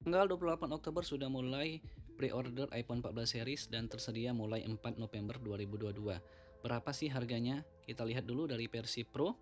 Tanggal 28 Oktober sudah mulai pre-order iPhone 14 series dan tersedia mulai 4 November 2022. Berapa sih harganya? Kita lihat dulu dari versi Pro.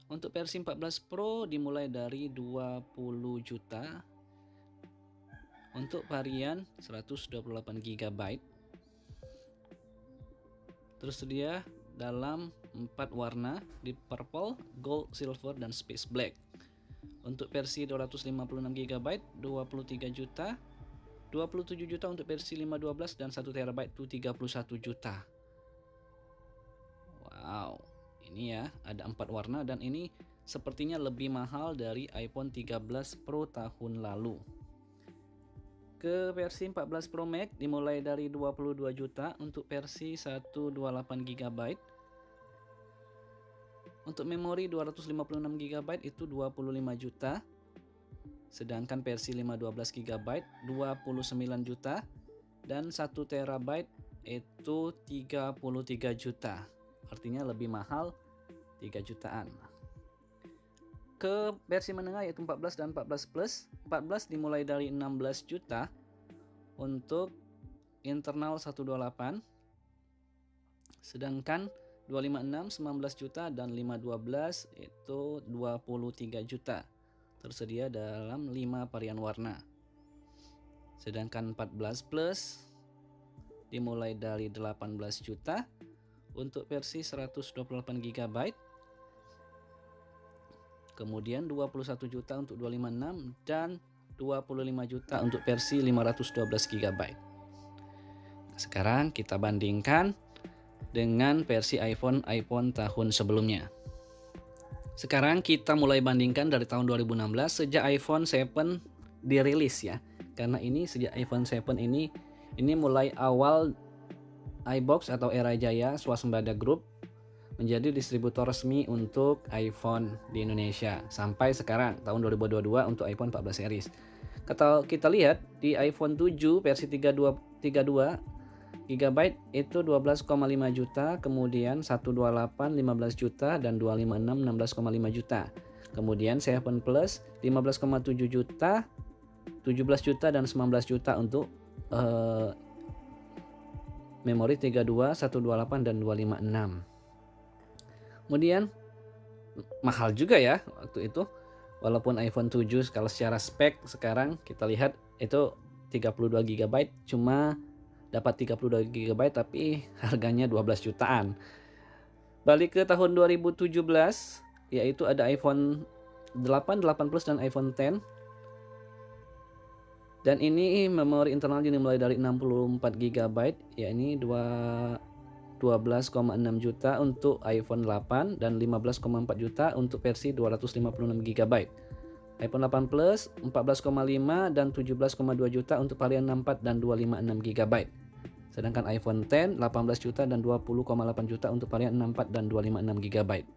Untuk versi 14 Pro dimulai dari 20 juta. Untuk varian 128 GB. Tersedia dalam 4 warna di purple, gold, silver, dan space black. Untuk versi 256 GB 23 juta, 27 juta untuk versi 512 dan 1 TB itu 31 juta. Wow, ini ya ada 4 warna dan ini sepertinya lebih mahal dari iPhone 13 Pro tahun lalu. Ke versi 14 Pro Max dimulai dari 22 juta untuk versi 128 GB. Untuk memori 256 GB itu 25 juta. Sedangkan versi 512 GB 29 juta dan 1 TB itu 33 juta. Artinya lebih mahal 3 jutaan. Ke versi menengah yaitu 14 dan 14 Plus. 14 dimulai dari 16 juta untuk internal 128. Sedangkan 256 19 juta dan 512 itu 23 juta. Tersedia dalam 5 varian warna. Sedangkan 14 Plus dimulai dari 18 juta untuk versi 128 GB. Kemudian 21 juta untuk 256 dan 25 juta untuk versi 512 GB. Sekarang kita bandingkan dengan versi iPhone tahun sebelumnya. Sekarang kita mulai bandingkan dari tahun 2016 sejak iPhone 7 dirilis ya. Karena ini sejak iPhone 7 ini mulai awal iBox atau Era Jaya Swasembada Group menjadi distributor resmi untuk iPhone di Indonesia sampai sekarang tahun 2022 untuk iPhone 14 series. Kalau kita lihat di iPhone 7 versi 32 GB itu 12,5 juta, kemudian 128 15 juta dan 256 16,5 juta. Kemudian 7 Plus 15,7 juta, 17 juta dan 19 juta untuk memori 32, 128 dan 256. Kemudian mahal juga ya waktu itu. Walaupun iPhone 7 kalau secara spek sekarang kita lihat itu 32 GB cuma dapat 32 GB tapi harganya 12 jutaan. Balik ke tahun 2017 yaitu ada iPhone 8, 8 Plus dan iPhone 10. Dan ini memori internal dimulai dari 64 GB ya ini 12,6 juta untuk iPhone 8 dan 15,4 juta untuk versi 256 GB. iPhone 8 Plus 14,5 dan 17,2 juta untuk varian 64 dan 256 GB. Sedangkan iPhone 10 18 juta dan 20,8 juta untuk varian 64 dan 256 GB.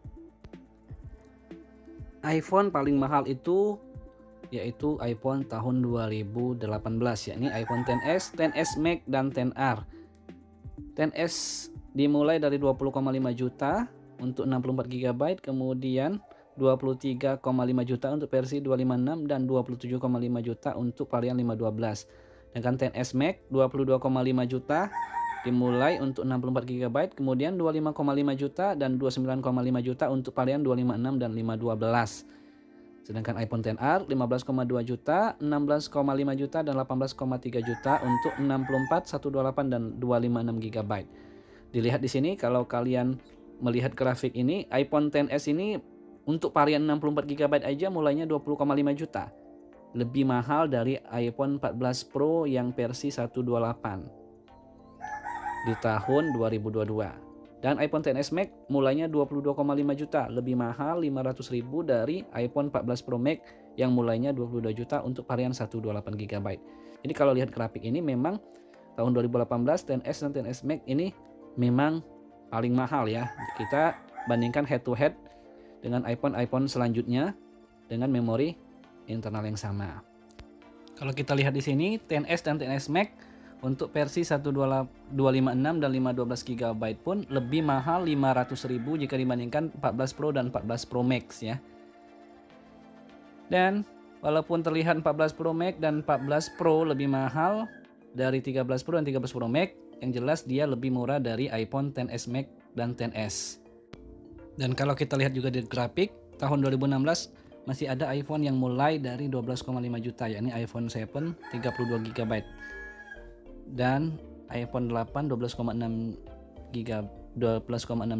iPhone paling mahal itu yaitu iPhone tahun 2018 yakni iPhone XS, XS Max dan XR. XS dimulai dari 20,5 juta untuk 64 GB, kemudian 23,5 juta untuk versi 256 dan 27,5 juta untuk varian 512. Dengan XS Max 22,5 juta dimulai untuk 64 GB, kemudian 25,5 juta dan 29,5 juta untuk varian 256 dan 512. Sedangkan iPhone XR 15,2 juta, 16,5 juta dan 18,3 juta untuk 64, 128 dan 256 GB. Dilihat di sini kalau kalian melihat grafik ini, iPhone XS ini untuk varian 64 GB aja mulainya 20,5 juta. Lebih mahal dari iPhone 14 Pro yang versi 128 di tahun 2022. Dan iPhone XS Max mulainya 22,5 juta, lebih mahal 500.000 dari iPhone 14 Pro Max yang mulainya 22 juta untuk varian 128 GB. Jadi kalau lihat grafik ini memang tahun 2018 XS dan XS Max ini memang paling mahal ya. Kita bandingkan head to head dengan iPhone selanjutnya dengan memori internal yang sama. Kalau kita lihat di sini XS dan XS Max untuk versi 256 dan 512 GB pun lebih mahal 500.000 jika dibandingkan 14 Pro dan 14 Pro Max ya. Dan Walaupun terlihat 14 Pro Max dan 14 Pro lebih mahal dari 13 Pro dan 13 Pro Max, yang jelas dia lebih murah dari iPhone XS Max dan XS. Dan kalau kita lihat juga di grafik, tahun 2016 masih ada iPhone yang mulai dari 12,5 juta, yakni iPhone 7 32 GB dan iPhone 8 12,6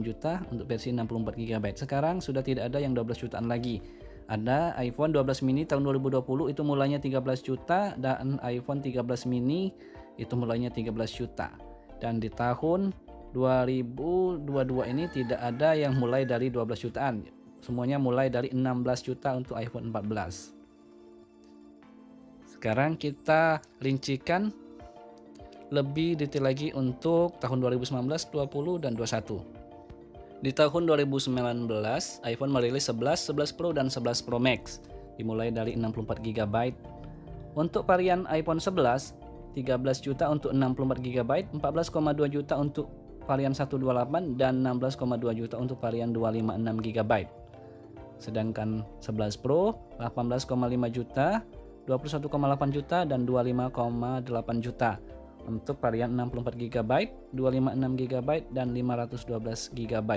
juta untuk versi 64 GB. Sekarang sudah tidak ada yang 12 jutaan lagi. Ada iPhone 12 mini tahun 2020 itu mulainya 13 juta dan iPhone 13 mini itu mulainya 13 juta. Dan di tahun 2022 ini tidak ada yang mulai dari 12 jutaan. Semuanya mulai dari 16 juta untuk iPhone 14. Sekarang kita rincikan lebih detail lagi untuk tahun 2019, 20 dan 21. Di tahun 2019, iPhone merilis 11, 11 Pro dan 11 Pro Max dimulai dari 64 GB. Untuk varian iPhone 11, 13 juta untuk 64 GB, 14,2 juta untuk varian 128 dan 16,2 juta untuk varian 256 GB. Sedangkan 11 Pro 18,5 juta, 21,8 juta dan 25,8 juta untuk varian 64 GB, 256 GB dan 512 GB.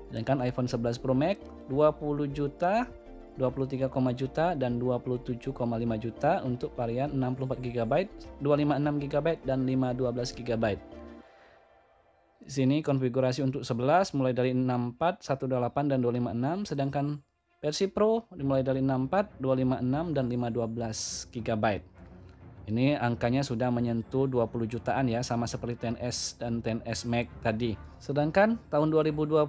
Sedangkan iPhone 11 Pro Max 20 juta, 23,5 juta dan 27,5 juta untuk varian 64 GB, 256 GB dan 512 GB. Di sini konfigurasi untuk 11 mulai dari 64, 128 dan 256, sedangkan versi Pro dimulai dari 64, 256 dan 512 GB. Ini angkanya sudah menyentuh 20 jutaan ya, sama seperti XS dan XS Max tadi. Sedangkan tahun 2020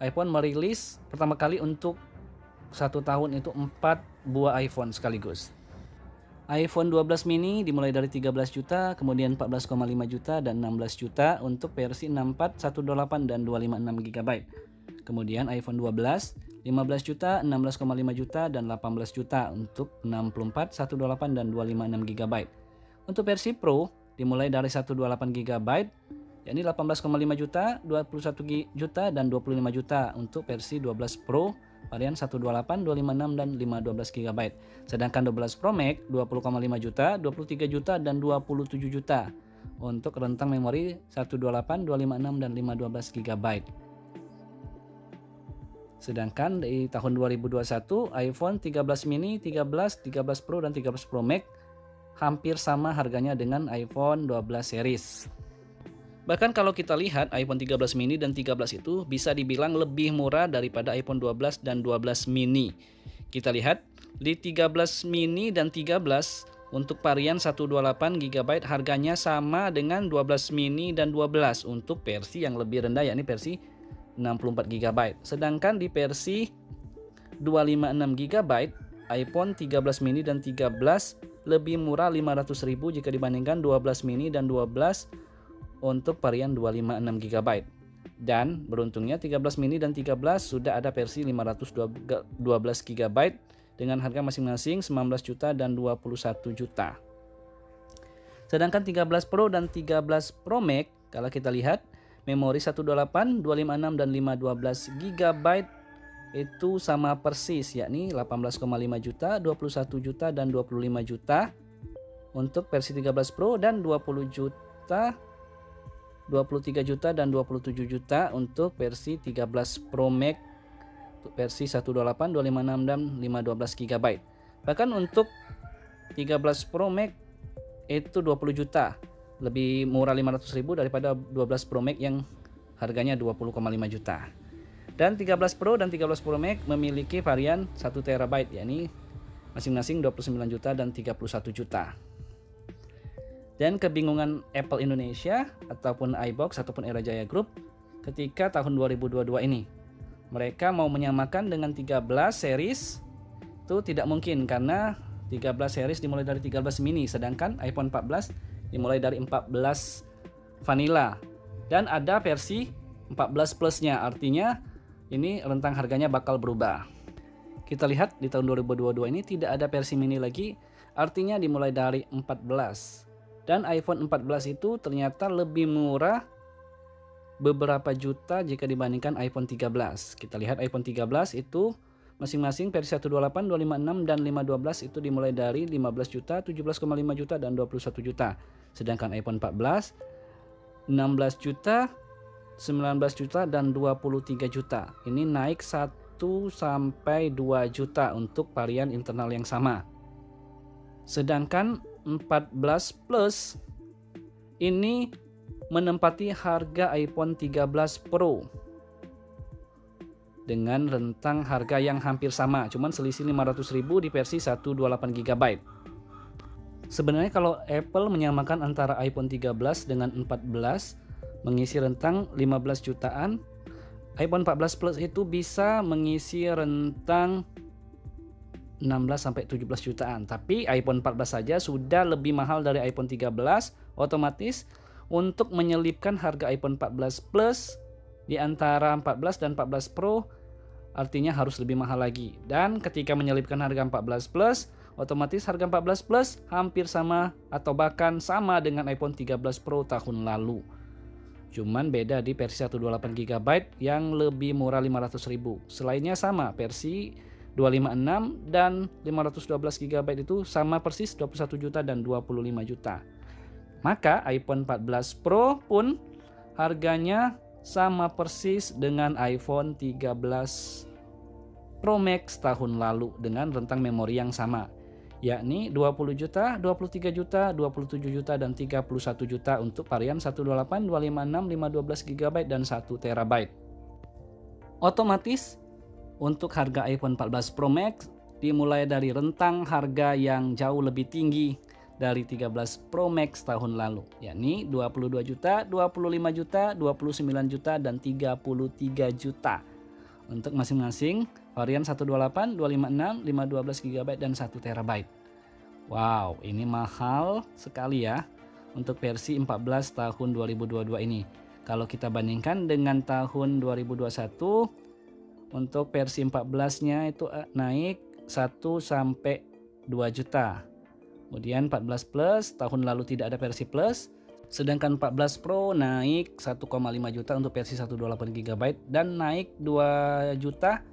iPhone merilis pertama kali untuk satu tahun itu 4 buah iPhone sekaligus. iPhone 12 mini dimulai dari 13 juta, kemudian 14,5 juta dan 16 juta untuk versi 64, 128 dan 256 GB. Kemudian iPhone 12 15 juta, 16,5 juta dan 18 juta untuk 64, 128 dan 256 GB. Untuk versi Pro dimulai dari 128 GB yakni 18,5 juta, 21 juta dan 25 juta untuk versi 12 Pro varian 128, 256 dan 512 GB. Sedangkan 12 Pro Max 20,5 juta, 23 juta dan 27 juta untuk rentang memori 128, 256 dan 512 GB. Sedangkan di tahun 2021 iPhone 13 mini, 13, 13 Pro dan 13 Pro Max hampir sama harganya dengan iPhone 12 series. Bahkan kalau kita lihat iPhone 13 mini dan 13 itu bisa dibilang lebih murah daripada iPhone 12 dan 12 mini. Kita lihat di 13 mini dan 13 untuk varian 128 GB harganya sama dengan 12 mini dan 12 untuk versi yang lebih rendah yakni versi 64 GB. Sedangkan di versi 256 GB iPhone 13 mini dan 13 lebih murah 500.000 jika dibandingkan 12 mini dan 12 untuk varian 256 GB. Dan beruntungnya 13 mini dan 13 sudah ada versi 512 GB dengan harga masing-masing 19 juta dan 21 juta. Sedangkan 13 Pro dan 13 Pro Max kalau kita lihat memori 128, 256 dan 512 GB itu sama persis yakni 18,5 juta, 21 juta dan 25 juta untuk versi 13 Pro dan 20 juta, 23 juta dan 27 juta untuk versi 13 Pro Max versi 128, 256 dan 512 GB. Bahkan untuk 13 Pro Max itu 20 juta, lebih murah 500.000 daripada 12 Pro Max yang harganya 20,5 juta. Dan 13 Pro dan 13 Pro Max memiliki varian 1 TB yakni masing-masing 29 juta dan 31 juta. Dan kebingungan Apple Indonesia ataupun iBox ataupun Era Jaya Group ketika tahun 2022 ini. Mereka mau menyamakan dengan 13 series itu tidak mungkin karena 13 series dimulai dari 13 mini sedangkan iPhone 14 dimulai dari 14 vanilla dan ada versi 14 plusnya, artinya ini rentang harganya bakal berubah. Kita lihat di tahun 2022 ini tidak ada versi mini lagi, artinya dimulai dari 14. Dan iPhone 14 itu ternyata lebih murah beberapa juta jika dibandingkan iPhone 13. Kita lihat iPhone 13 itu Masing-masing versi 128, 256, dan 512 itu dimulai dari 15 juta, 17,5 juta, dan 21 juta. Sedangkan iPhone 14, 16 juta, 19 juta, dan 23 juta. Ini naik 1 sampai 2 juta untuk varian internal yang sama. Sedangkan 14 Plus ini menempati harga iPhone 13 Pro dengan rentang harga yang hampir sama, cuman selisih 500.000 di versi 128 GB. Sebenarnya kalau Apple menyamakan antara iPhone 13 dengan 14 mengisi rentang 15 jutaan, iPhone 14 Plus itu bisa mengisi rentang 16 sampai 17 jutaan. Tapi iPhone 14 saja sudah lebih mahal dari iPhone 13, otomatis untuk menyelipkan harga iPhone 14 Plus di antara 14 dan 14 Pro artinya harus lebih mahal lagi. Dan ketika menyelipkan harga 14 Plus, otomatis harga 14 Plus hampir sama atau bahkan sama dengan iPhone 13 Pro tahun lalu. Cuman beda di versi 128 GB yang lebih murah 500.000. Selainnya sama, versi 256 dan 512 GB itu sama persis 21 juta dan 25 juta. Maka iPhone 14 Pro pun harganya sama persis dengan iPhone 13 Pro Max tahun lalu dengan rentang memori yang sama, yakni 20 juta, 23 juta, 27 juta, dan 31 juta untuk varian 128, 256, 512 GB, dan 1 TB. Otomatis untuk harga iPhone 14 Pro Max dimulai dari rentang harga yang jauh lebih tinggi dari 13 Pro Max tahun lalu, yakni 22 juta, 25 juta, 29 juta, dan 33 juta untuk masing-masing varian 128, 256, 512 GB, dan 1 TB. Wow, ini mahal sekali ya untuk versi 14 tahun 2022 ini. Kalau kita bandingkan dengan tahun 2021, untuk versi 14-nya itu naik 1 sampai 2 juta. Kemudian 14 Plus tahun lalu tidak ada versi Plus, sedangkan 14 Pro naik 1,5 juta untuk versi 128 GB dan naik 2 juta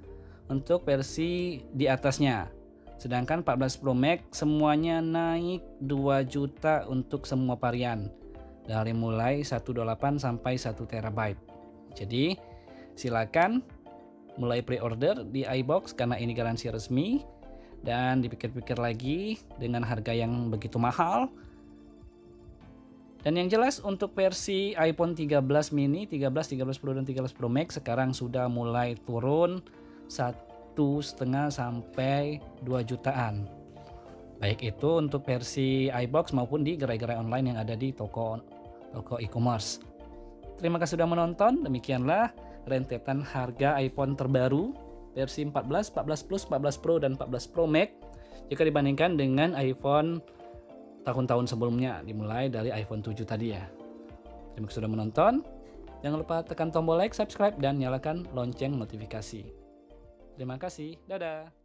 untuk versi di atasnya. Sedangkan 14 Pro Max semuanya naik 2 juta untuk semua varian dari mulai 128 sampai 1 TB. Jadi silakan mulai pre-order di iBox karena ini garansi resmi. Dan dipikir-pikir lagi dengan harga yang begitu mahal. Dan yang jelas untuk versi iPhone 13 mini, 13, 13 Pro, dan 13 Pro Max sekarang sudah mulai turun 1,5 sampai 2 jutaan. Baik itu untuk versi iBox maupun di gerai-gerai online yang ada di toko e-commerce. Terima kasih sudah menonton. Demikianlah rentetan harga iPhone terbaru versi 14, 14 Plus, 14 Pro, dan 14 Pro Max jika dibandingkan dengan iPhone tahun-tahun sebelumnya dimulai dari iPhone 7 tadi ya. Terima kasih sudah menonton. Jangan lupa tekan tombol like, subscribe, dan nyalakan lonceng notifikasi. Terima kasih. Dadah.